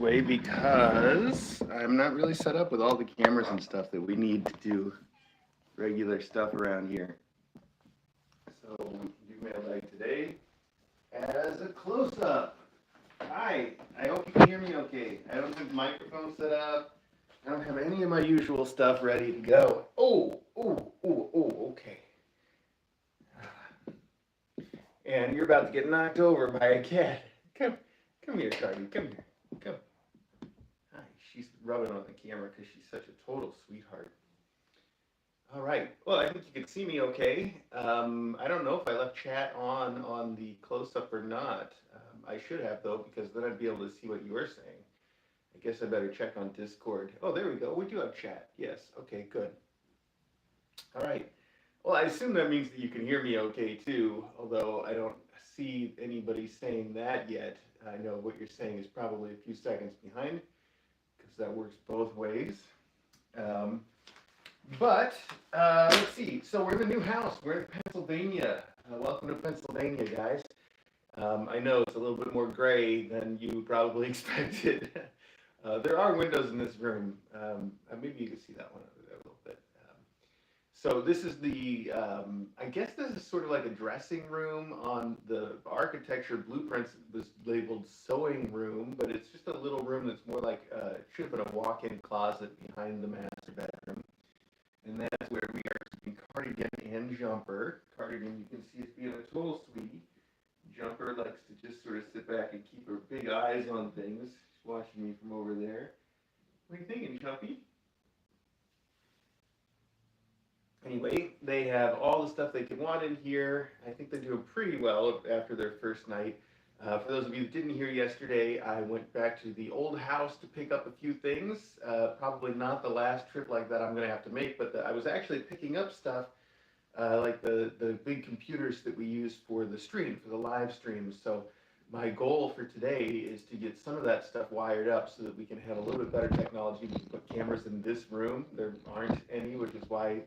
way because I'm not really set up with all the cameras and stuff that we need to do regular stuff around here. So we do Mailbag today as a close-up. Hi, I hope you can hear me okay. I don't have the microphone set up. I don't have any of my usual stuff ready to go. Okay. And you're about to get knocked over by a cat. Come here, Cardi. Come here. Come. Hi. She's rubbing on the camera because she's such a total sweetheart. All right. Well, I think you can see me okay. I don't know if I left chat on the close-up or not. I should have, though, because then I'd be able to see what you were saying. I guess I better check on Discord. Oh, there we go. We do have chat. Yes. Okay, good. All right. Well, I assume that means that you can hear me okay, too, although I don't see anybody saying that yet. I know what you're saying is probably a few seconds behind, because that works both ways. Um, but let's see. So we're in the new house. We're in Pennsylvania. Welcome to Pennsylvania, guys. I know it's a little bit more gray than you probably expected. There are windows in this room. Maybe you can see that one over there a little bit. So this is I guess this is sort of like a dressing room. On the architecture blueprints it was labeled sewing room, but it's just a little room that's more like, it should have been a walk-in closet behind the master bedroom. And that's where we are keeping Cardigan and Jumper. Cardigan, you can see, is being a total sweetie. Jumper likes to just sort of sit back and keep her big eyes on things. She's watching me from over there. What are you thinking, Jumpy? Anyway, they have all the stuff they could want in here. I think they're doing pretty well after their first night. For those of you that didn't hear yesterday, I went back to the old house to pick up a few things. Probably not the last trip like that I'm going to have to make, but I was actually picking up stuff like the big computers that we use for the stream, for the live streams. So my goal for today is to get some of that stuff wired up so that we can have a little bit better technology. We can put cameras in this room. There aren't any, which is why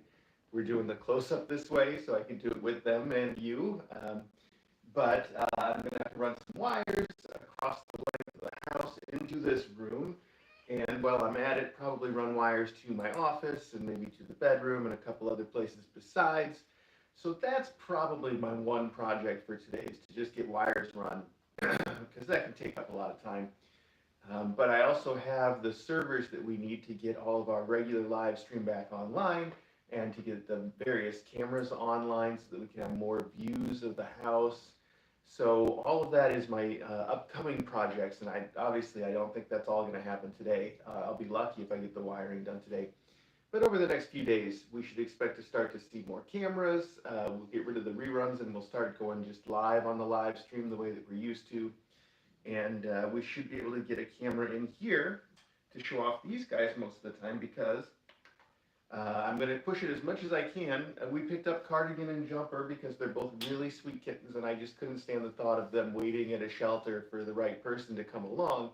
we're doing the close-up this way, so I can do it with them and you. But I'm going to have to run some wires across the length of the house into this room. And while I'm at it, probably run wires to my office and maybe to the bedroom and a couple other places besides. So that's probably my one project for today, is to just get wires run, because that can take up a lot of time. But I also have the servers that we need to get all of our regular live stream back online, and to get the various cameras online so that we can have more views of the house. So all of that is my upcoming projects, and obviously I don't think that's all going to happen today. I'll be lucky if I get the wiring done today. But over the next few days, we should expect to start to see more cameras. We'll get rid of the reruns, and we'll start going just live on the live stream the way that we're used to. And we should be able to get a camera in here to show off these guys most of the time, because I'm going to push it as much as I can. We picked up Cardigan and Jumper because they're both really sweet kittens, and I just couldn't stand the thought of them waiting at a shelter for the right person to come along.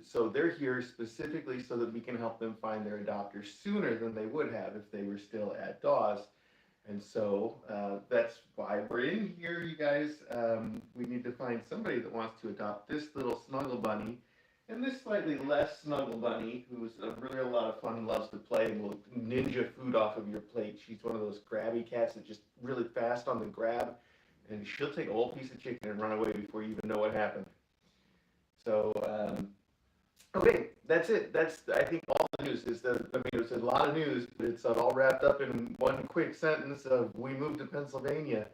So they're here specifically so that we can help them find their adopters sooner than they would have if they were still at DAWS. And so that's why we're in here, you guys. We need to find somebody that wants to adopt this little snuggle bunny and this slightly less snuggle bunny, who's really a lot of fun and loves to play and will ninja food off of your plate. She's one of those grabby cats that's just really fast on the grab, and she'll take a whole piece of chicken and run away before you even know what happened. So, okay, that's it. That's, I think, all the news. It's a lot of news, but it's all wrapped up in one quick sentence of we moved to Pennsylvania.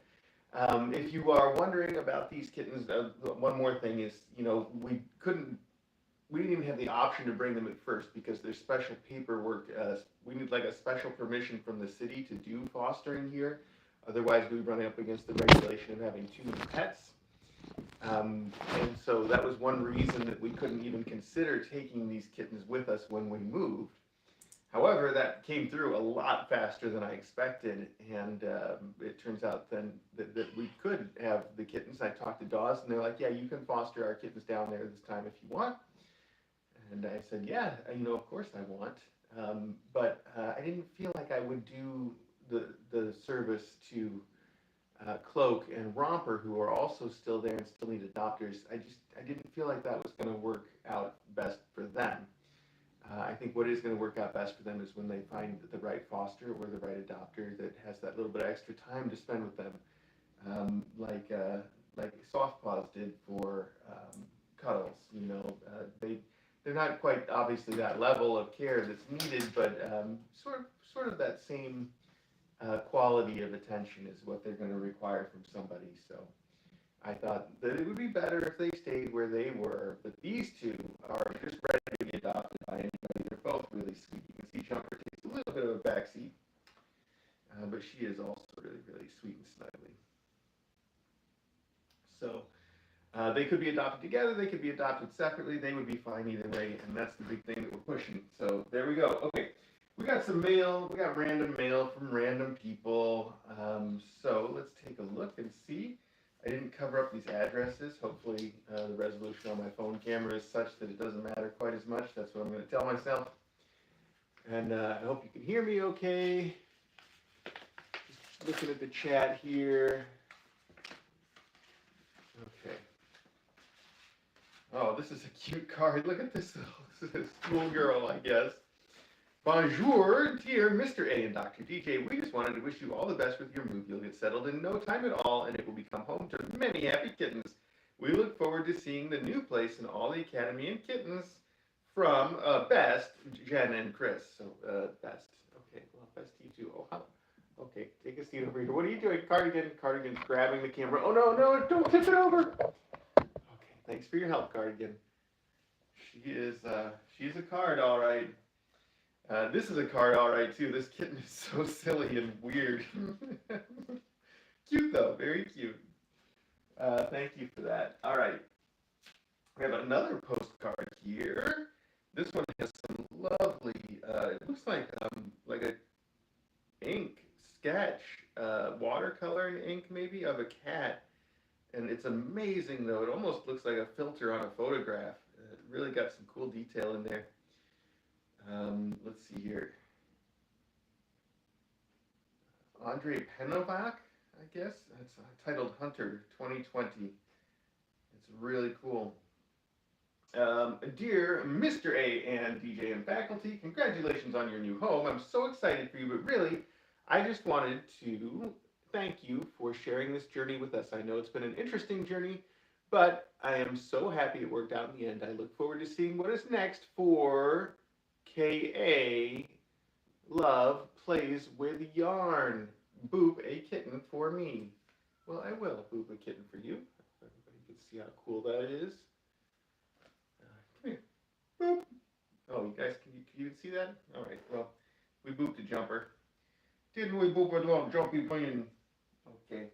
If you are wondering about these kittens, one more thing is, we didn't even have the option to bring them at first because there's special paperwork. We need like a special permission from the city to do fostering here. Otherwise, we'd run up against the regulation of having too many pets. And so that was one reason that we couldn't even consider taking these kittens with us when we moved. However, that came through a lot faster than I expected, and it turns out then that we could have the kittens. I talked to DAWS, and they're like, yeah, you can foster our kittens down there this time if you want. And I said, yeah, of course I want. But I didn't feel like I would do the service to Cloak and Romper, who are also still there and still need adopters. I didn't feel like that was going to work out best for them. I think what is going to work out best for them is when they find the right foster or the right adopter that has that little bit of extra time to spend with them, like Soft Paws did for Cuddles. You know, they're not quite obviously that level of care that's needed, but sort of that same quality of attention is what they're going to require from somebody. So I thought that it would be better if they stayed where they were. But these two are just ready to be adopted by anybody. They're both really sweet. You can see Jumper takes a little bit of a backseat, but she is also really, really sweet and snuggly. So they could be adopted together. They could be adopted separately. They would be fine either way, and that's the big thing that we're pushing. So there we go. Okay. We got some mail. We got random mail from random people. So let's take a look and see. I didn't cover up these addresses. Hopefully the resolution on my phone camera is such that it doesn't matter quite as much. That's what I'm going to tell myself. And I hope you can hear me okay. Just looking at the chat here. Okay. Oh, this is a cute card. Look at this little schoolgirl, I guess. Bonjour, dear Mr. A and Dr. DJ. We just wanted to wish you all the best with your move. You'll get settled in no time at all, and it will become home to many happy kittens. We look forward to seeing the new place and all the Academy and kittens. From Best, Jen and Chris. So, Best. Okay, well, Best to you too. Oh, how? Okay, take a seat over here. What are you doing, Cardigan? Cardigan's grabbing the camera. Oh, no, don't tip it over. Okay, thanks for your help, Cardigan. She's a card, all right. This is a card, all right, too. This kitten is so silly and weird. Cute, though. Very cute. Thank you for that. All right. We have another postcard here. This one has some lovely, it looks like a ink sketch, watercolor ink maybe, of a cat. And it's amazing, though. It almost looks like a filter on a photograph. It really got some cool detail in there. Let's see here. Andre Penovac, I guess. It's titled Hunter 2020. It's really cool. Dear Mr. A and DJ and faculty, congratulations on your new home. I'm so excited for you, but really, I just wanted to thank you for sharing this journey with us. I know it's been an interesting journey, but I am so happy it worked out in the end. I look forward to seeing what is next for K.A. Love Plays with Yarn. Boop a kitten for me. Well, I will boop a kitten for you. Everybody can see how cool that is. Come here. Boop. Oh, you guys, can you see that? All right, well, we booped a jumper. Didn't we boop a little jumpy plane? Okay.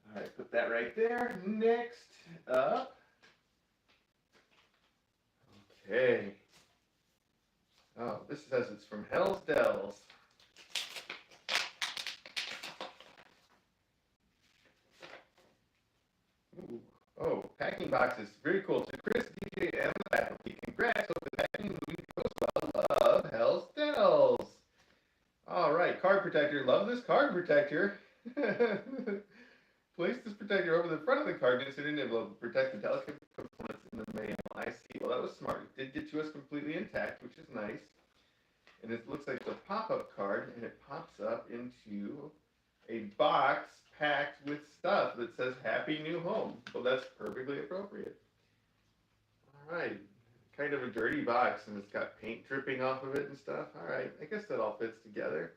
All right, put that right there. Next up. Okay. Oh, this says it's from Hell's Dells. Ooh. Oh, packing boxes. Very cool. To Chris, DJ, and the faculty, congrats. Hope the packing movie goes well. Love, Hell's Dells. All right, card protector. Love this card protector. Place this protector over the front of the card insert an envelope to protect the delicate components in the mail. I see. Well, that was smart. It did get to us completely intact, which is nice. And it looks like it's a pop-up card, and it pops up into a box packed with stuff that says Happy New Home. Well, that's perfectly appropriate. All right. Kind of a dirty box, and it's got paint dripping off of it and stuff. All right. I guess that all fits together.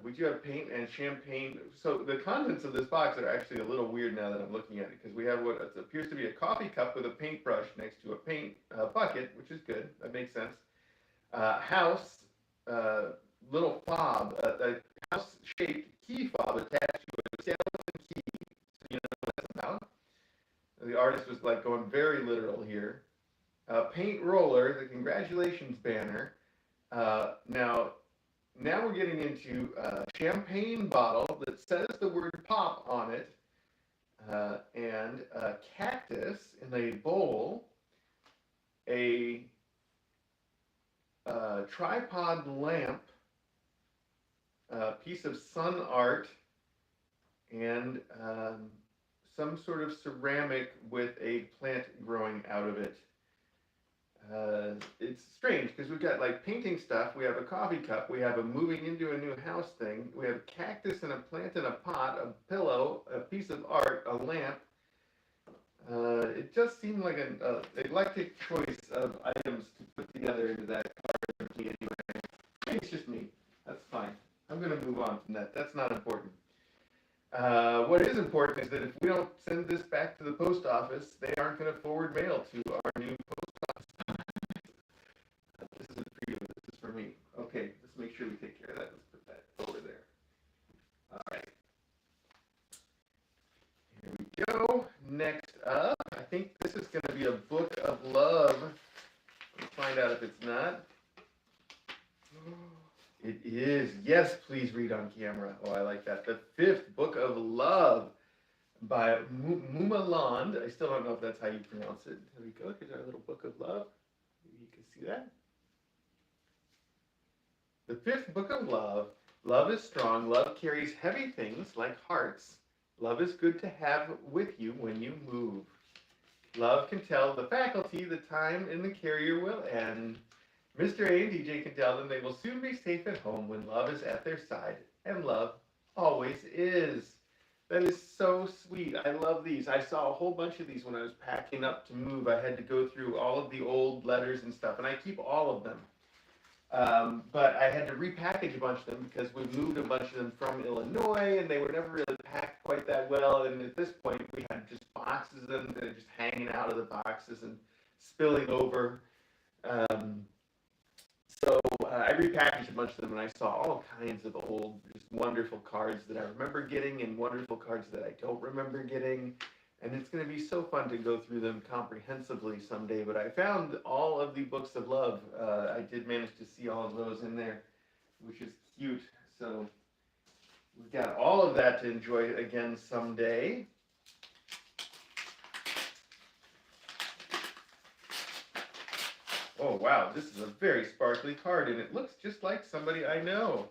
We do have paint and champagne. So the contents of this box are actually a little weird now that I'm looking at it, because we have what appears to be a coffee cup with a paintbrush next to a paint bucket, which is good. That makes sense. House, little fob, a house-shaped key fob attached to a skeleton key. So you know what that's about. The artist was like going very literal here. Paint roller, the congratulations banner. Now we're getting into a champagne bottle that says the word pop on it, and a cactus in a bowl, a tripod lamp, a piece of sun art, and some sort of ceramic with a plant growing out of it. It's strange because we've got like painting stuff, we have a coffee cup, we have a moving into a new house thing, we have cactus and a plant in a pot, a pillow, a piece of art, a lamp. It just seemed like an eclectic choice of items to put together into that card to me anyway. Maybe it's just me. That's fine. I'm going to move on from that. That's not important. What is important is that if we don't send this back to the post office, they aren't going to forward mail to our new post office. This isn't for you. This is for me. Okay, let's make sure we take care of that. Let's put that over there. All right. Here we go. Next up, I think this is going to be a book of love. Let's find out if it's not. It is. Yes, please read on camera. Oh, I like that. The Fifth Book of Love by Mumaland. I still don't know if that's how you pronounce it. There we go. Here's our little book of love. Maybe you can see that. The Fifth Book of Love. Love is strong. Love carries heavy things like hearts. Love is good to have with you when you move. Love can tell the faculty the time in the carrier will end. Mr. A and DJ can tell them they will soon be safe at home when love is at their side, and love always is. That is so sweet. I love these. I saw a whole bunch of these when I was packing up to move. I had to go through all of the old letters and stuff, and I keep all of them. But I had to repackage a bunch of them because we moved a bunch of them from Illinois, and they were never really packed quite that well. And at this point, we had just boxes of them that are just hanging out of the boxes and spilling over. So I repackaged a bunch of them, and I saw all kinds of old, just wonderful cards that I remember getting and wonderful cards that I don't remember getting. And it's going to be so fun to go through them comprehensively someday. But I found all of the books of love. I did manage to see all of those in there, which is cute. So we've got all of that to enjoy again someday. Oh, wow, this is a very sparkly card, and it looks just like somebody I know.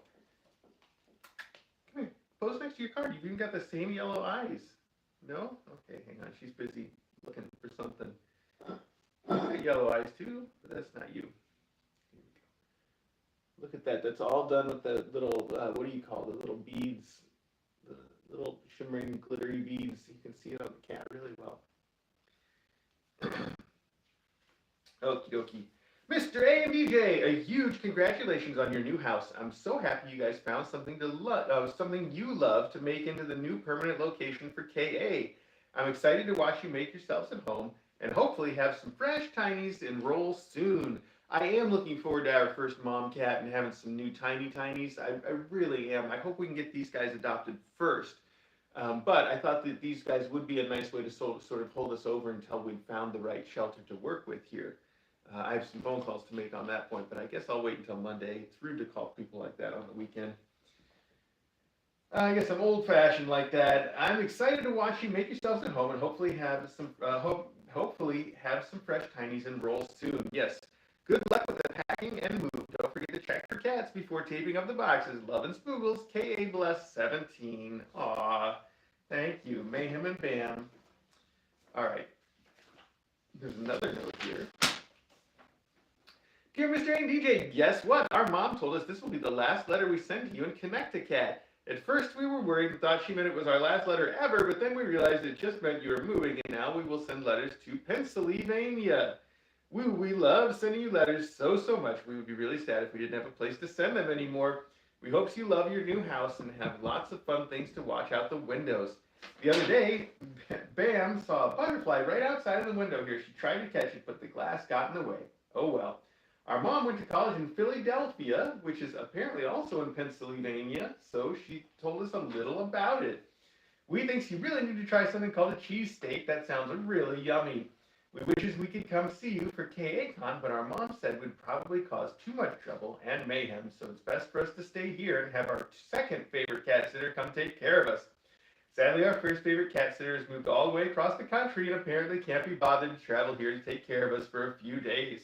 Come here, pose next to your card. You've even got the same yellow eyes. No? Okay, hang on. She's busy looking for something. You've got yellow eyes, too, but that's not you. Here we go. Look at that. That's all done with the little, what do you call the little beads? The little shimmering, glittery beads. You can see it on the cat really well. Okie dokie. Mr. A and DJ, a huge congratulations on your new house. I'm so happy you guys found something something you love to make into the new permanent location for KA. I'm excited to watch you make yourselves at home and hopefully have some fresh tinies enroll soon. I am looking forward to our first mom cat and having some new tinies. I really am. I hope we can get these guys adopted first. But I thought that these guys would be a nice way to sort of hold us over until we found the right shelter to work with here. I have some phone calls to make on that point, but I guess I'll wait until Monday. It's rude to call people like that on the weekend. I guess I'm old-fashioned like that. I'm excited to watch you make yourselves at home and hopefully have some fresh tinies enroll soon. Yes. Good luck with the packing and move. Don't forget to check for cats before taping up the boxes. Love and Spoogles, K.A. Bless 17. Aw, thank you. Mayhem and Bam. All right. There's another note here. Dear Mr. and DJ, guess what? Our mom told us this will be the last letter we send to you in Connecticut. At first we were worried and thought she meant it was our last letter ever, but then we realized it just meant you were moving, and now we will send letters to Pennsylvania. We love sending you letters so much. We would be really sad if we didn't have a place to send them anymore. We hope you love your new house and have lots of fun things to watch out the windows. The other day, Bam saw a butterfly right outside of the window here. She tried to catch it, but the glass got in the way. Oh well. Our mom went to college in Philadelphia, which is apparently also in Pennsylvania, so she told us a little about it. We think you really need to try something called a cheesesteak. That sounds really yummy. We wishes we could come see you for KACon, but our mom said we'd probably cause too much trouble and mayhem, so it's best for us to stay here and have our second favorite cat sitter come take care of us. Sadly, our first favorite cat sitter has moved all the way across the country and apparently can't be bothered to travel here to take care of us for a few days.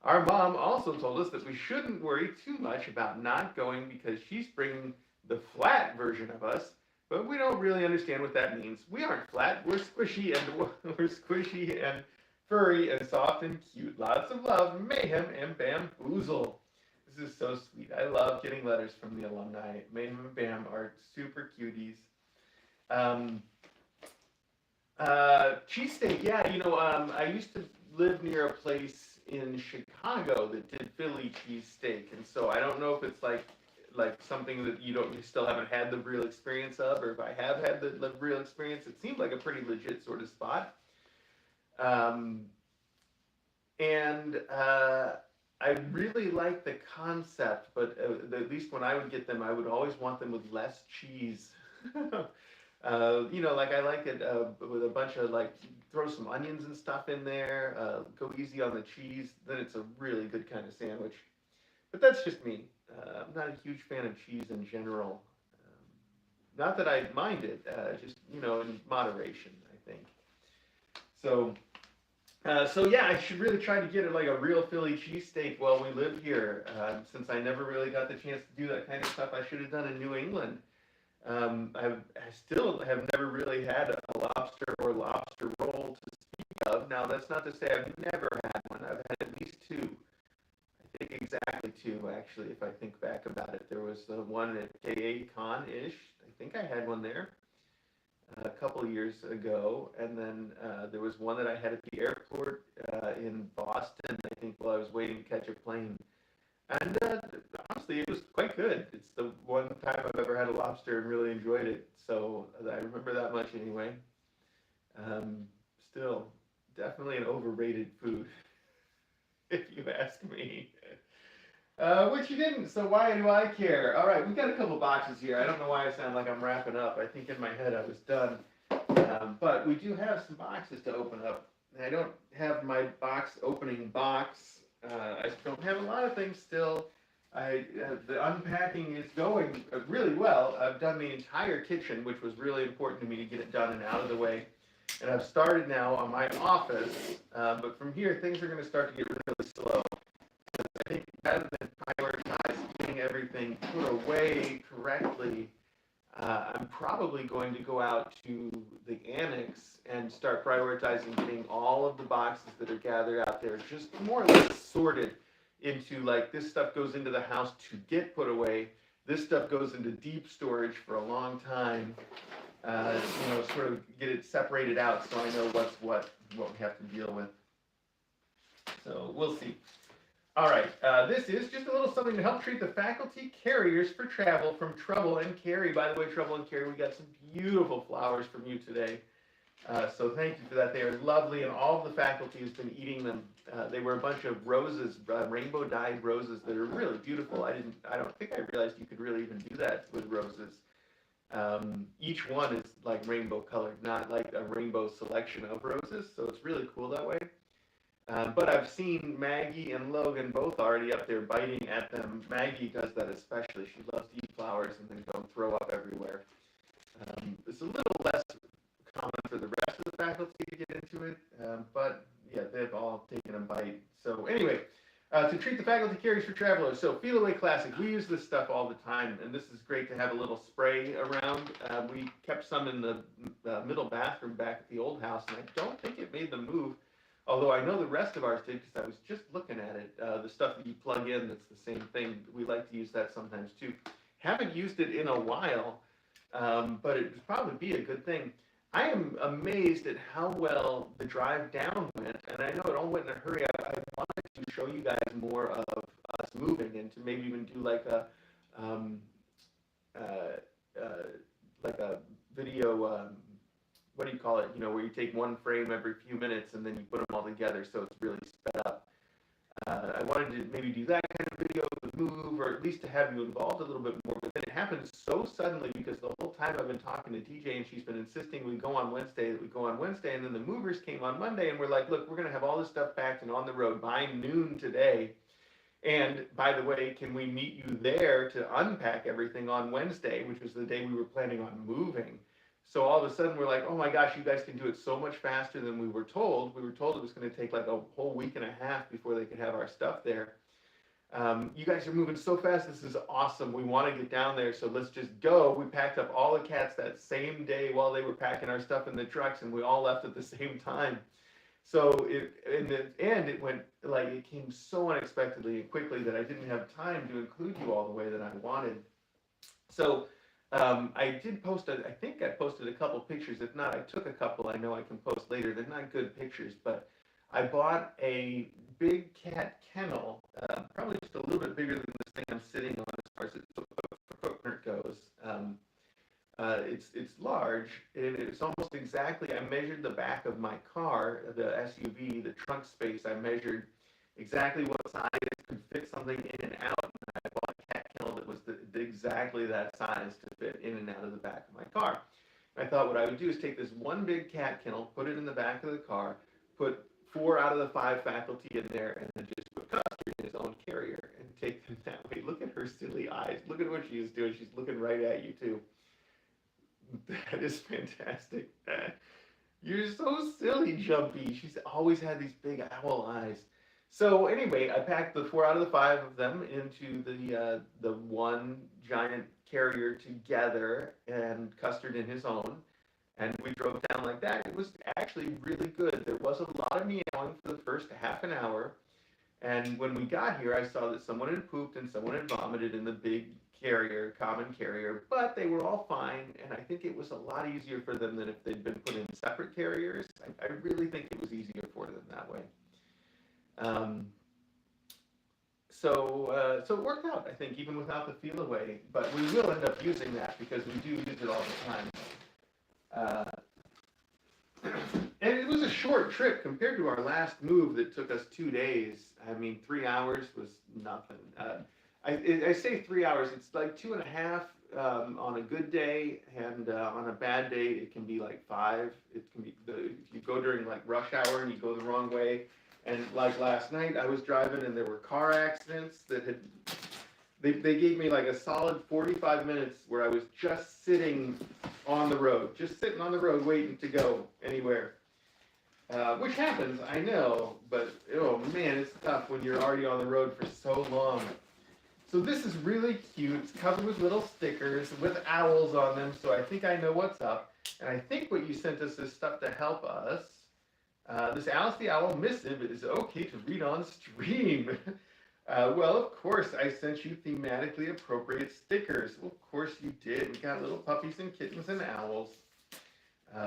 Our mom also told us that we shouldn't worry too much about not going because she's bringing the flat version of us, but we don't really understand what that means. We aren't flat. We're squishy and furry and soft and cute. Lots of love, mayhem, and bamboozle. This is so sweet. I love getting letters from the alumni. Mayhem and Bam are super cuties. Um, Cheesesteak, yeah, I used to live near a place in Chicago that did Philly cheesesteak, and so I don't know if it's like something that you still haven't had the real experience of, or if I have had the real experience. It seemed like a pretty legit sort of spot. Um, and I really like the concept, but at least when I would get them, I would always want them with less cheese. Like I like it with a bunch of throw some onions and stuff in there, go easy on the cheese, then it's a really good kind of sandwich. But that's just me. I'm not a huge fan of cheese in general. Not that I mind it, just, in moderation, I think. So yeah, I should really try to get it like a real Philly cheesesteak while we live here. Since I never really got the chance to do that kind of stuff, I should have done in New England. I still have never really had a lobster or lobster roll to speak of. Now, that's not to say I've never had one. I've had at least two. I think exactly two, actually, if I think back about it. There was one at KA Con-ish. I think I had one there a couple of years ago. And then there was one that I had at the airport in Boston, I think, while I was waiting to catch a plane. And honestly, it was quite good. It's the one time I've ever had a lobster and really enjoyed it. So I remember that much anyway. Still, definitely an overrated food, if you ask me. Which you didn't, so why do I care? All right, we've got a couple boxes here. I don't know why I sound like I'm wrapping up. I think in my head I was done. But we do have some boxes to open up. I don't have my opening box. I don't have a lot of things still. The unpacking is going really well. I've done the entire kitchen, which was really important to me to get it done and out of the way. And I've started now on my office, but from here things are going to start to get really slow. I think rather than prioritize getting everything put away correctly, I'm probably going to go out to the annex and start prioritizing getting all of the boxes that are gathered out there just more or less sorted into this stuff goes into the house to get put away. This stuff goes into deep storage for a long time. Sort of get it separated out so I know what's what we have to deal with. So we'll see. All right, this is just a little something to help treat the faculty carriers for travel from Trouble and Carrie. By the way, Trouble and Carrie, we got some beautiful flowers from you today. So thank you for that. They are lovely, and all of the faculty has been eating them. They were a bunch of roses, rainbow dyed roses that are really beautiful. I don't think I realized you could really even do that with roses. Each one is like rainbow colored, not like a rainbow selection of roses. So it's really cool that way. But I've seen Maggie and Logan both already up there biting at them. Maggie does that especially. She loves to eat flowers and then go and throw up everywhere. It's a little less common for the rest of the faculty to get into it, but yeah, they've all taken a bite. So anyway, to treat the faculty carries for travelers. So Feel Away Classic, we use this stuff all the time, and this is great to have a little spray around. We kept some in the middle bathroom back at the old house, and I don't think it made the move. Although I know the rest of ours did because I was just looking at it. The stuff that you plug in, that's the same thing. We like to use that sometimes too. Haven't used it in a while, but it would probably be a good thing. I am amazed at how well the drive down went, and I know it all went in a hurry. I wanted to show you guys more of us moving and to maybe even do like a video. What do you call it? Where you take one frame every few minutes and then you put them all together so it's really sped up. I wanted to maybe do that kind of video with Move, or at least to have you involved a little bit more, but then it happened so suddenly because the whole time I've been talking to DJ and she's been insisting we go on Wednesday, and then the movers came on Monday and we're like, look, we're going to have all this stuff packed and on the road by noon today. And by the way, can we meet you there to unpack everything on Wednesday, which was the day we were planning on moving? So all of a sudden we're like, oh my gosh, you guys can do it so much faster than we were told. We were told it was going to take like a whole week and a half before they could have our stuff there. You guys are moving so fast. This is awesome. We want to get down there, so let's just go. We packed up all the cats that same day while they were packing our stuff in the trucks, and we all left at the same time. So in the end, it went like it came so unexpectedly and quickly that I didn't have time to include you all the way that I wanted. So I did post, I think I posted a couple pictures. If not, I took a couple I know I can post later. They're not good pictures, but I bought a big cat kennel, probably just a little bit bigger than this thing I'm sitting on as far as its footprint goes. It's large, and it's almost exactly. I measured the back of my car, the SUV, the trunk space. I measured exactly what size could fit something in and out. And I bought a cat kennel that was exactly that size to fit in and out of the back of my car. And I thought what I would do is take this one big cat kennel, put it in the back of the car, put 4 out of the 5 faculty in there, and then just put Custard in his own carrier and take them that way. Look at her silly eyes. Look at what she is doing. She's looking right at you too. That is fantastic. You're so silly, Jumpy. She's always had these big owl eyes. So anyway, I packed the 4 out of the 5 of them into the one giant carrier together, and Custard in his own, and we drove down like that. It was actually really good. There was a lot of meowing for the first half an hour, and when we got here, I saw that someone had pooped and someone had vomited in the big carrier, common carrier, but they were all fine, and I think it was a lot easier for them than if they'd been put in separate carriers. I really think it was easier for them that way. So it worked out, I think, even without the feel away, but we will end up using that because we do use it all the time. And it was a short trip compared to our last move that took us 2 days. I mean, 3 hours was nothing. I say 3 hours, it's like 2.5 on a good day, and on a bad day, it can be like 5. It can be, if you go during like rush hour and you go the wrong way, and like last night, I was driving and there were car accidents that had, they gave me like a solid 45 minutes where I was just sitting on the road waiting to go anywhere. Which happens, I know, but oh man, it's tough when you're already on the road for so long. So this is really cute. It's covered with little stickers with owls on them, so I think I know what's up. And I think what you sent us is stuff to help us. This Alice the Owl missive is okay to read on stream. Well, of course, I sent you thematically appropriate stickers. Well, of course you did. We got little puppies and kittens and owls,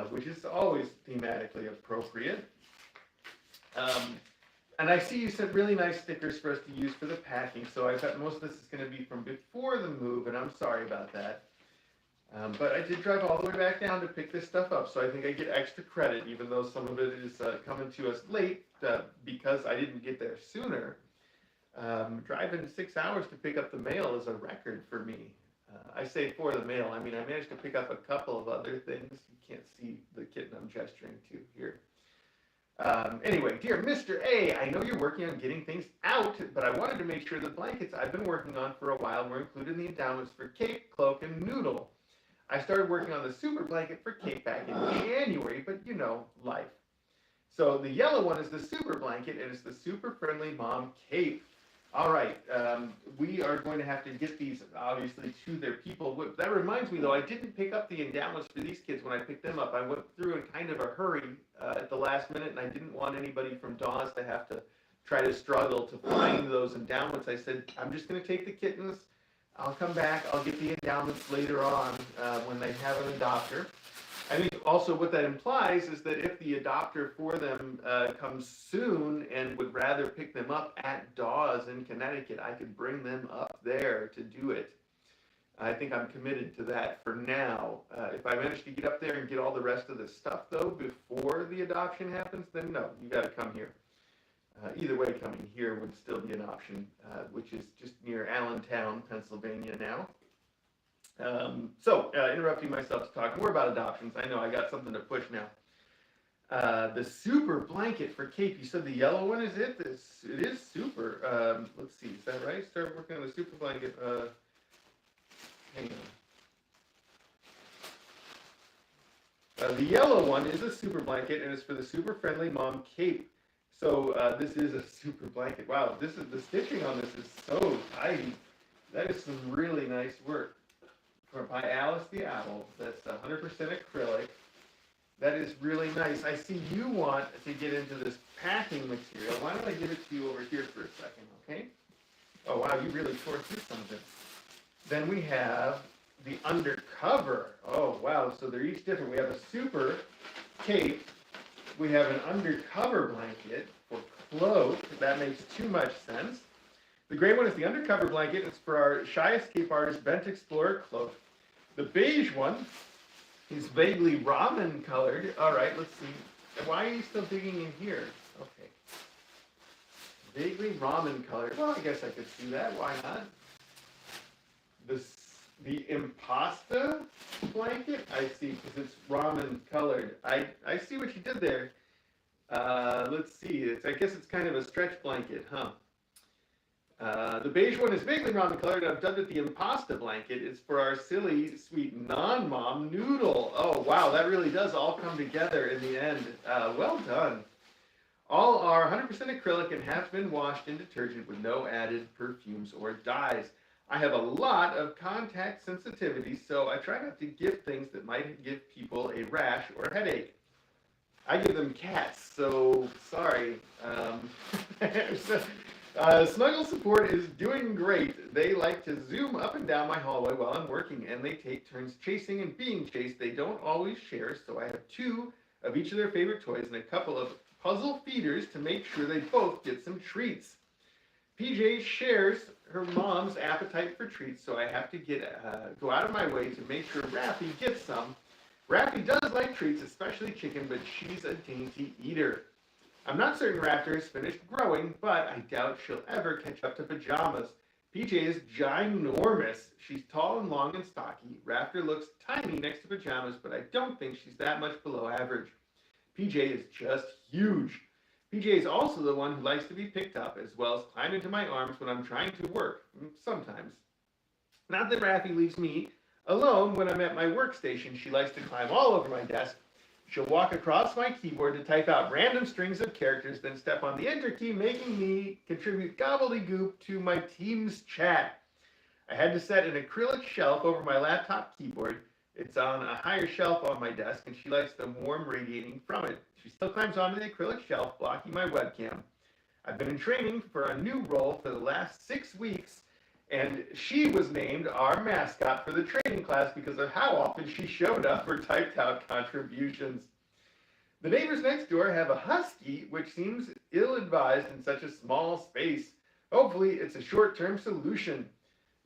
which is always thematically appropriate. And I see you sent really nice stickers for us to use for the packing, so I bet most of this is going to be from before the move, and I'm sorry about that. But I did drive all the way back down to pick this stuff up, so I think I get extra credit, even though some of it is coming to us late because I didn't get there sooner. Driving 6 hours to pick up the mail is a record for me. I say for the mail, I mean I managed to pick up a couple of other things. You can't see the kitten I'm gesturing to here. Anyway, dear Mr. A, I know you're working on getting things out, but I wanted to make sure the blankets I've been working on for a while were included in the endowments for Cape, Cloak, and Noodle. I started working on the super blanket for Cape back in January, but you know, life. So the yellow one is the super blanket, and it's the super friendly mom cape. All right, we are going to have to get these, obviously, to their people. That reminds me, though, I didn't pick up the endowments for these kids when I picked them up. I went through in kind of a hurry at the last minute, and I didn't want anybody from DAWS to have to try to struggle to find those endowments. I said, I'm just going to take the kittens. I'll come back. I'll get the endowments later on when they have an adopter. I think also what that implies is that if the adopter for them comes soon and would rather pick them up at DAWS in Connecticut, I could bring them up there to do it. I think I'm committed to that for now. If I manage to get up there and get all the rest of the stuff, though, before the adoption happens, then no, you got to come here. Either way, coming here would still be an option, which is just near Allentown, Pennsylvania now. Interrupting myself to talk more about adoptions. I know I got something to push now. The super blanket for Cape. You said the yellow one is it? It is super. Let's see, is that right? Start working on the super blanket. Hang on. The yellow one is a super blanket, and it's for the super friendly mom Cape. So this is a super blanket. Wow, the stitching on this is so tidy. That is some really nice work. By Alice the Owl. That's 100% acrylic. That is really nice. I see you want to get into this packing material. Why don't I give it to you over here for a second, okay? Oh, wow, you really tore through some of it. Then we have the undercover. Oh, wow, so they're each different. We have a super cape. We have an undercover blanket for cloak. That makes too much sense. The gray one is the undercover blanket. It's for our Shy Escape artist, Bent Explorer Cloak. The beige one is vaguely ramen colored. All right, let's see. Why are you still digging in here? Okay. Vaguely ramen colored. Well, I guess I could see that. Why not? The impasta blanket, I see, because it's ramen colored. I see what you did there. Let's see. I guess it's kind of a stretch blanket, huh? The beige one is vaguely ramen colored. I've dubbed it the impasta blanket. It's for our silly, sweet non-mom Noodle. Oh, wow, that really does all come together in the end. Well done. All are 100% acrylic and have been washed in detergent with no added perfumes or dyes. I have a lot of contact sensitivity, so I try not to give things that might give people a rash or a headache. I give them cats, so sorry. Snuggle Support is doing great. They like to zoom up and down my hallway while I'm working, and they take turns chasing and being chased. They don't always share, so I have 2 of each of their favorite toys and a couple of puzzle feeders to make sure they both get some treats. PJ shares her mom's appetite for treats, so I have to go out of my way to make sure Raffy gets some. Raffy does like treats, especially chicken, but she's a dainty eater. I'm not certain Raptor is finished growing, but I doubt she'll ever catch up to pajamas. PJ is ginormous. She's tall and long and stocky. Raptor looks tiny next to pajamas, but I don't think she's that much below average. PJ is just huge. PJ is also the one who likes to be picked up, as well as climb into my arms when I'm trying to work, sometimes. Not that Raffy leaves me alone when I'm at my workstation. She likes to climb all over my desk. She'll walk across my keyboard to type out random strings of characters, then step on the enter key, making me contribute gobbledygook to my team's chat. I had to set an acrylic shelf over my laptop keyboard. It's on a higher shelf on my desk, and she likes the warmth radiating from it. She still climbs onto the acrylic shelf, blocking my webcam. I've been in training for a new role for the last 6 weeks, and she was named our mascot for the training class because of how often she showed up or typed out contributions. The neighbors next door have a husky, which seems ill-advised in such a small space. Hopefully, it's a short-term solution.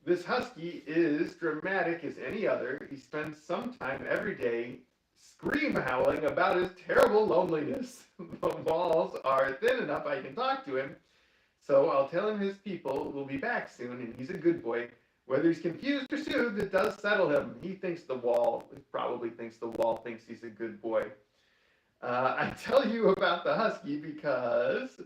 This husky is dramatic as any other. He spends some time every day scream howling about his terrible loneliness. The walls are thin enough I can talk to him, so I'll tell him his people will be back soon, and he's a good boy. Whether he's confused or soothed, it does settle him. He probably thinks the wall thinks he's a good boy. I tell you about the husky because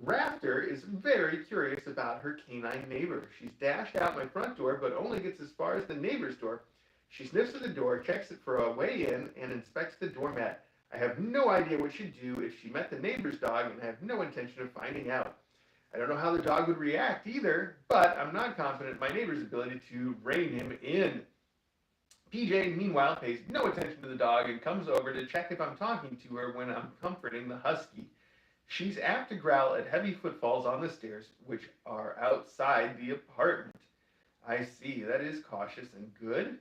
Raptor is very curious about her canine neighbor. She's dashed out my front door, but only gets as far as the neighbor's door. She sniffs at the door, checks it for a way in, and inspects the doormat. I have no idea what she'd do if she met the neighbor's dog, and I have no intention of finding out. I don't know how the dog would react either, but I'm not confident in my neighbor's ability to rein him in. PJ, meanwhile, pays no attention to the dog and comes over to check if I'm talking to her when I'm comforting the husky. She's apt to growl at heavy footfalls on the stairs, which are outside the apartment. I see. That is cautious and good.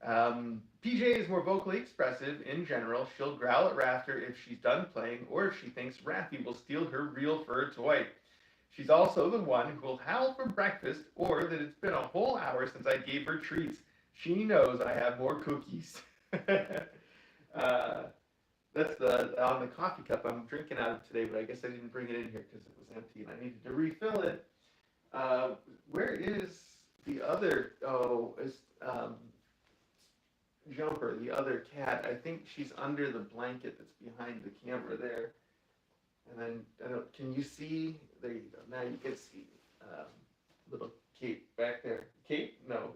PJ is more vocally expressive in general. She'll growl at Raptor if she's done playing or if she thinks Raffy will steal her real fur toy. She's also the one who will howl for breakfast or that it's been a whole hour since I gave her treats. She knows I have more cookies. That's on the coffee cup I'm drinking out of today, but I guess I didn't bring it in here because it was empty and I needed to refill it. Where is the other? Jumper, the other cat. I think she's under the blanket that's behind the camera there. And then, can you see? There you go. Now you can see little Kate back there. Kate? No.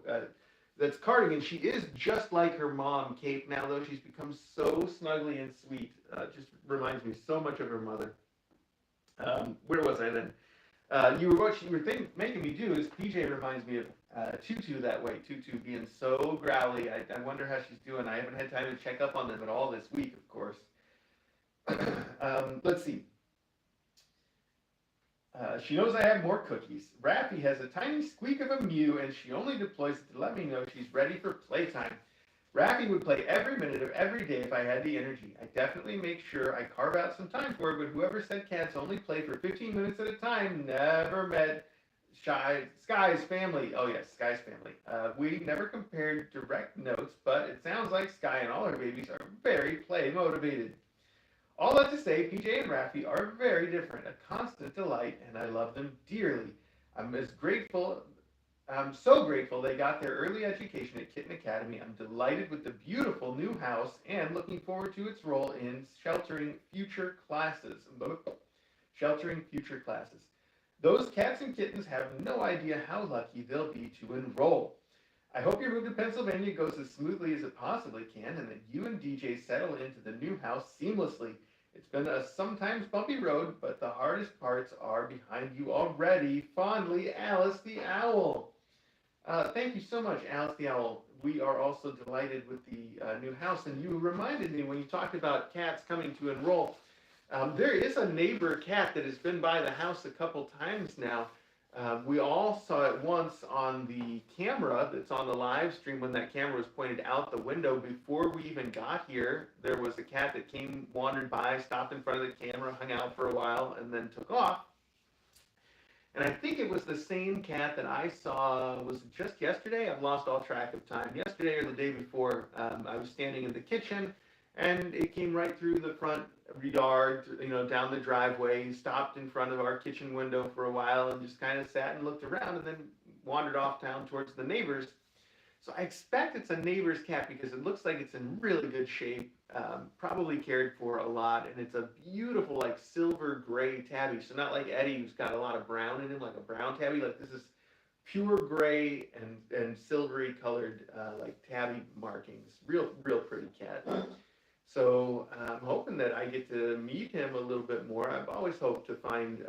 That's Cardigan. She is just like her mom, Kate, now, though. She's become so snuggly and sweet. Just reminds me so much of her mother. Where was I then? What you were making me do is PJ reminds me of Tutu that way. Tutu being so growly. I wonder how she's doing. I haven't had time to check up on them at all this week, of course. Let's see. She knows I have more cookies. Rappy has a tiny squeak of a mew, and she only deploys it to let me know she's ready for playtime. Rappy would play every minute of every day if I had the energy. I definitely make sure I carve out some time for her, but whoever said cats only play for 15 minutes at a time never met Sky's family. Oh yes, Sky's family. We never compared direct notes, but it sounds like Sky and all her babies are very play motivated. All that to say, PJ and Raffy are very different, a constant delight, and I love them dearly. I'm as grateful I'm so grateful they got their early education at Kitten Academy. I'm delighted with the beautiful new house and looking forward to its role in sheltering future classes. Sheltering future classes. Those cats and kittens have no idea how lucky they'll be to enroll. I hope your move to Pennsylvania goes as smoothly as it possibly can and that you and DJ settle into the new house seamlessly. It's been a sometimes bumpy road, but the hardest parts are behind you already. Fondly, Alice the Owl. Thank you so much, Alice the Owl. We are also delighted with the new house, and you reminded me when you talked about cats coming to enroll. There is a neighbor cat that has been by the house a couple times now. We all saw it once on the camera that's on the live stream when that camera was pointed out the window. Before we even got here, there was a cat that came, wandered by, stopped in front of the camera, hung out for a while, and then took off. And I think it was the same cat that I saw, was it just yesterday? I've lost all track of time. Yesterday or the day before, I was standing in the kitchen, and it came right through the front yard, down the driveway, stopped in front of our kitchen window for a while, and just kind of sat and looked around, and then wandered off town towards the neighbors. So I expect it's a neighbor's cat because it looks like it's in really good shape, probably cared for a lot, and it's a beautiful, like, silver gray tabby. So not like Eddie, who's got a lot of brown in him, like a brown tabby. Like, this is pure gray and silvery colored, like tabby markings. Real pretty cat. So I'm hoping that I get to meet him a little bit more. I've always hoped to find,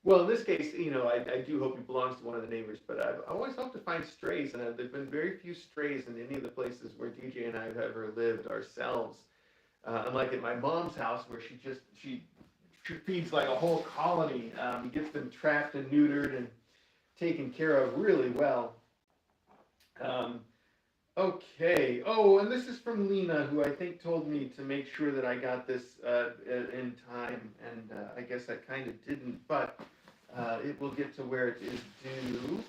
well, in this case, I do hope he belongs to one of the neighbors, but I've always hoped to find strays, and there've been very few strays in any of the places where DJ and I have ever lived ourselves. Unlike at my mom's house, where she feeds like a whole colony. Gets them trapped and neutered and taken care of really well. Okay. Oh, and this is from Lena, who I think told me to make sure that I got this in time, and I guess I kind of didn't, but it will get to where it is due.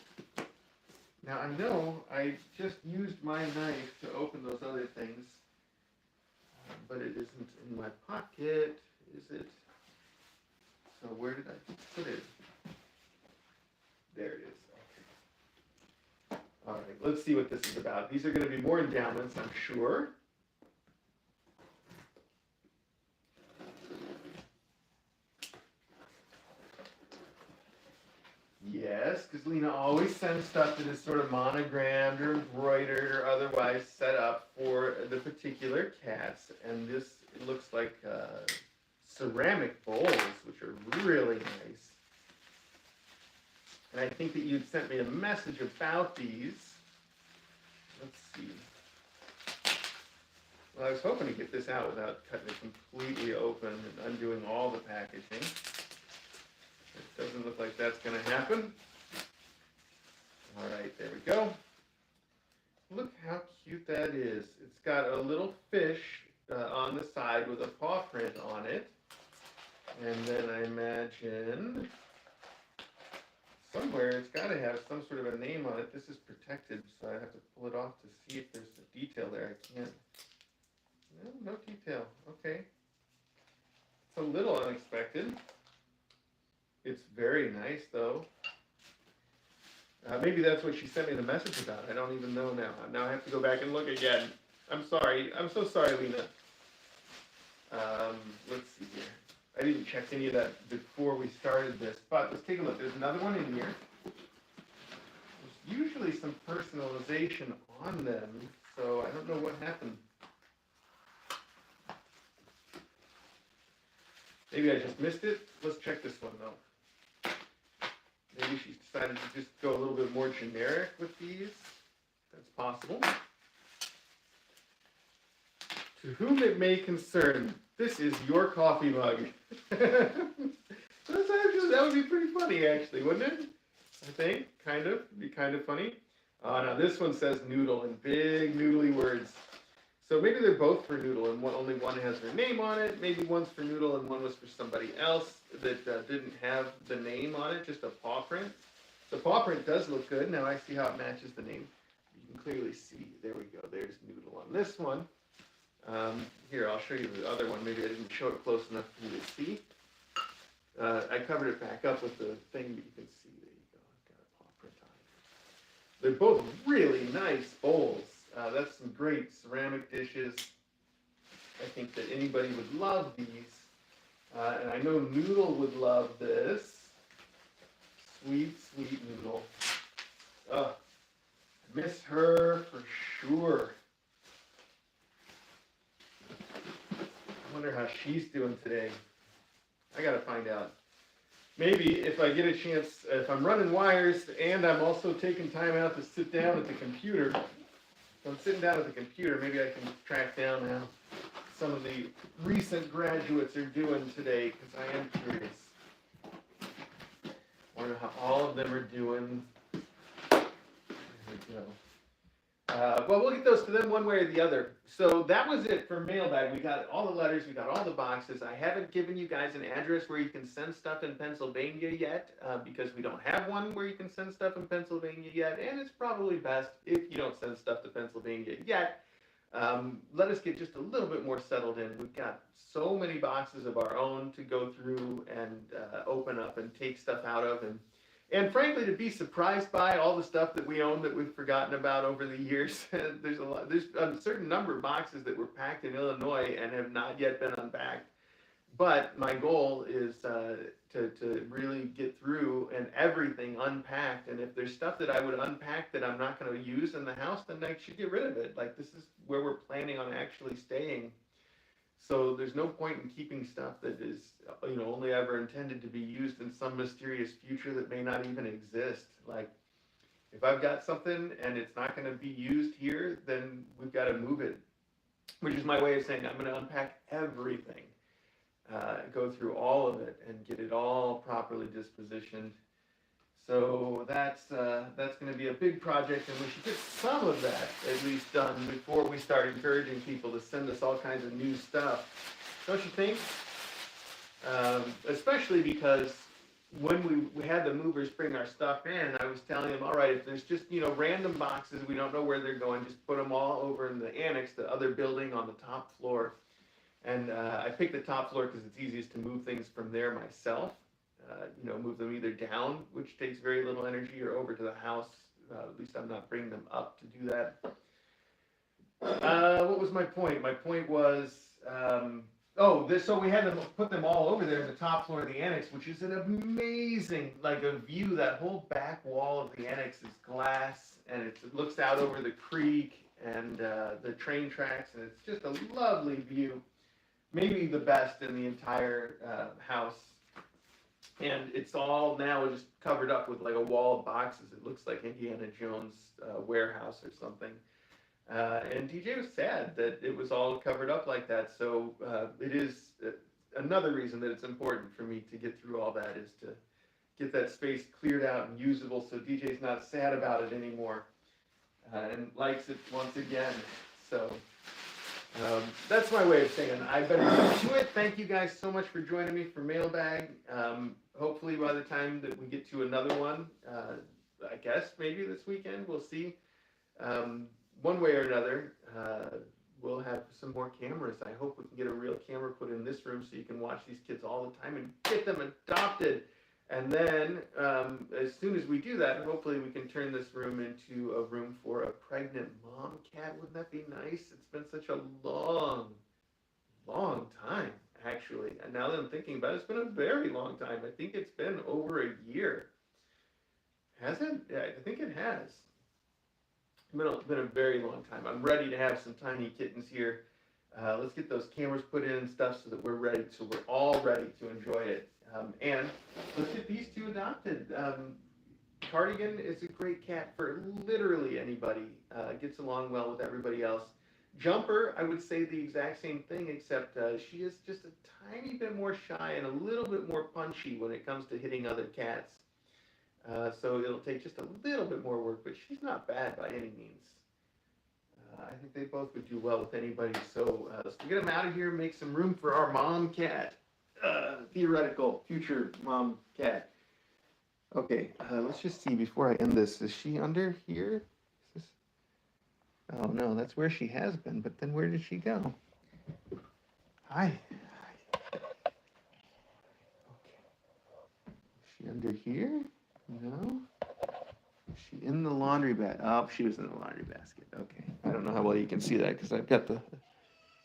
Now, I know I just used my knife to open those other things, but it isn't in my pocket, is it? So where did I put it? There it is. All right, let's see what this is about. These are going to be more endowments, I'm sure. Yes, because Lena always sends stuff that is sort of monogrammed or embroidered or otherwise set up for the particular cats. And this, it looks like ceramic bowls, which are really nice. And I think that you'd sent me a message about these. Let's see. Well, I was hoping to get this out without cutting it completely open and undoing all the packaging. It doesn't look like that's going to happen. All right, there we go. Look how cute that is. It's got a little fish on the side with a paw print on it. And then I imagine somewhere it's got to have some sort of a name on it. This is protected, so I have to pull it off to see if there's a detail there. I can't. No detail. Okay. It's a little unexpected. It's very nice, though. Maybe that's what she sent me the message about. I don't even know now. Now I have to go back and look again. I'm sorry. I'm so sorry, Lena. Let's see here. I didn't check any of that before we started this, but let's take a look. There's another one in here. There's usually some personalization on them, so I don't know what happened. Maybe I just missed it. Let's check this one though. Maybe she's decided to just go a little bit more generic with these. That's possible. To whom it may concern, this is your coffee mug. That would be pretty funny, actually, wouldn't it? I think, kind of. It'd be kind of funny. Now this one says Noodle in big noodly words. So maybe they're both for Noodle, and only one has their name on it. Maybe one's for Noodle and one was for somebody else that didn't have the name on it, just a paw print. The paw print does look good. Now I see how it matches the name. You can clearly see. There we go. There's Noodle on this one. Here, I'll show you the other one. Maybe I didn't show it close enough for you to see. I covered it back up with the thing, but you can see. There you go. I've got a paw print on it. They're both really nice bowls. That's some great ceramic dishes. I think that anybody would love these. And I know Noodle would love this. Sweet, sweet Noodle. I miss her for sure. I wonder how she's doing today. I gotta find out. Maybe if I get a chance, if I'm running wires and I'm also taking time out to sit down at the computer, if I'm sitting down at the computer, maybe I can track down how some of the recent graduates are doing today, because I am curious. I wonder how all of them are doing. There we go. Well, we'll get those to them one way or the other. So that was it for Mailbag. We got all the letters, we got all the boxes. I haven't given you guys an address where you can send stuff in Pennsylvania yet, because we don't have one where you can send stuff in Pennsylvania yet, and it's probably best if you don't send stuff to Pennsylvania yet. Let us get just a little bit more settled in. We've got so many boxes of our own to go through and open up and take stuff out of, and frankly, to be surprised by all the stuff that we own that we've forgotten about over the years. There's a certain number of boxes that were packed in Illinois and have not yet been unpacked. But my goal is to really get through and everything unpacked. And if there's stuff that I would unpack that I'm not going to use in the house, then I should get rid of it. Like, this is where we're planning on actually staying. So there's no point in keeping stuff that is, only ever intended to be used in some mysterious future that may not even exist. Like, if I've got something and it's not going to be used here, then we've got to move it, which is my way of saying I'm going to unpack everything, go through all of it and get it all properly dispositioned. So that's going to be a big project, and we should get some of that at least done before we start encouraging people to send us all kinds of new stuff. Don't you think? Especially because when we had the movers bring our stuff in, I was telling them, all right, if there's just, random boxes, we don't know where they're going, just put them all over in the annex, the other building on the top floor. And I picked the top floor because it's easiest to move things from there myself. Move them either down, which takes very little energy, or over to the house. At least I'm not bringing them up to do that. What was my point? My point was, so we had to put them all over there in the top floor of the annex, which is an amazing, a view. That whole back wall of the annex is glass, and it looks out over the creek and the train tracks, and it's just a lovely view. Maybe the best in the entire house. And it's all now just covered up with a wall of boxes. It looks like Indiana Jones' warehouse or something. And DJ was sad that it was all covered up like that. So it is another reason that it's important for me to get through all that, is to get that space cleared out and usable so DJ's not sad about it anymore and likes it once again. So that's my way of saying I better get to it. Thank you guys so much for joining me for Mailbag. Hopefully by the time that we get to another one, I guess maybe this weekend, we'll see. One way or another, we'll have some more cameras. I hope we can get a real camera put in this room so you can watch these kids all the time and get them adopted. And then as soon as we do that, hopefully we can turn this room into a room for a pregnant mom cat. Wouldn't that be nice? It's been such a long time, actually. And now that I'm thinking about it, it's been a very long time. I think it's been over a year. Has it? Yeah, I think it has. It's been a very long time. I'm ready to have some tiny kittens here. Let's get those cameras put in and stuff so that we're ready, so we're all ready to enjoy it. And let's get these two adopted. Cardigan is a great cat for literally anybody. Gets along well with everybody else. Jumper, I would say the exact same thing, except she is just a tiny bit more shy and a little bit more punchy when it comes to hitting other cats. So it'll take just a little bit more work, but she's not bad by any means. I think they both would do well with anybody. So let's get them out of here and make some room for our mom cat. Theoretical future mom cat. Okay, let's just see before I end this. Is she under here? Is this... Oh no, that's where she has been, but then where did she go? Hi. Okay. Is she under here? No. Is she in the laundry basket? Oh, she was in the laundry basket. Okay. I don't know how well you can see that because I've got the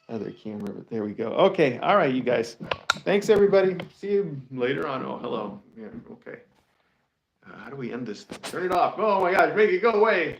other camera, but there we go. Okay. All right, you guys. Thanks, everybody. See you later on. Oh, hello. Yeah, okay. How do we end this? Turn it off. Oh, my gosh. Make it go away.